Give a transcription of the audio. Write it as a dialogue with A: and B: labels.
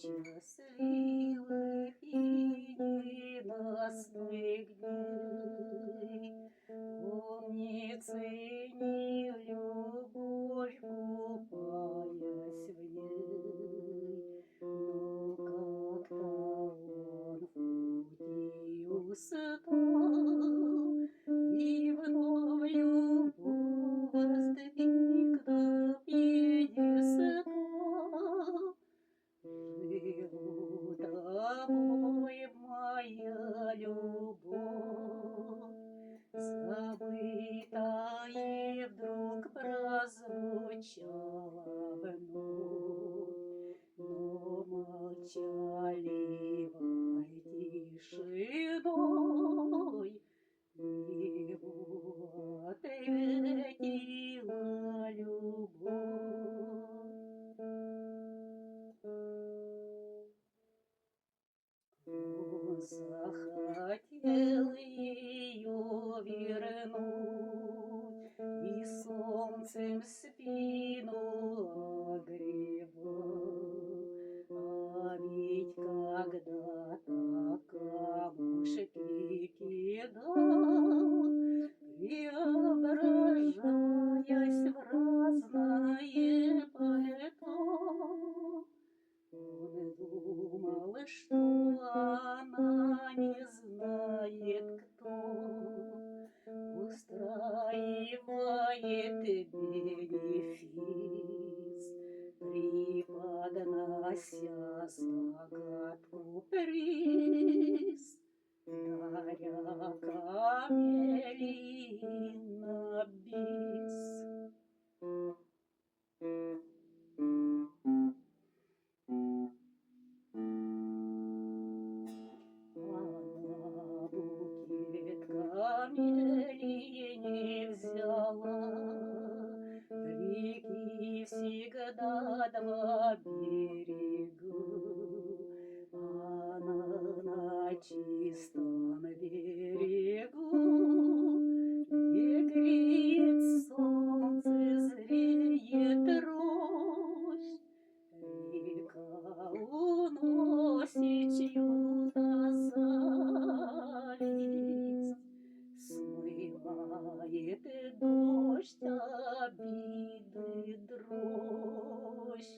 A: Счастливых и ненастных дней. Помни, цени любовь, купаясь в ней. Но как-то он в пути устал, и вновь любовь воздвиг на пьедестал. Живу тобой, моя любовь, забытая вдруг прозвучала вновь, но молчаливой тишиной ему ответила любовь. Он захотел ее вернуть и солнцем спину огревал. А ведь когда-то камушки кидал, преображаясь в разное пальто. Он думал, что она не знает, кто устраивает бенефис, преподнося загадку приз, даря камелий на бис. Она букет камелий не взяла, реки всегда два берега. Она на чистом берегу, где греет солнце, зреет рощ. Река уносит чью-то зависть, смывает дождь обиды дрожь.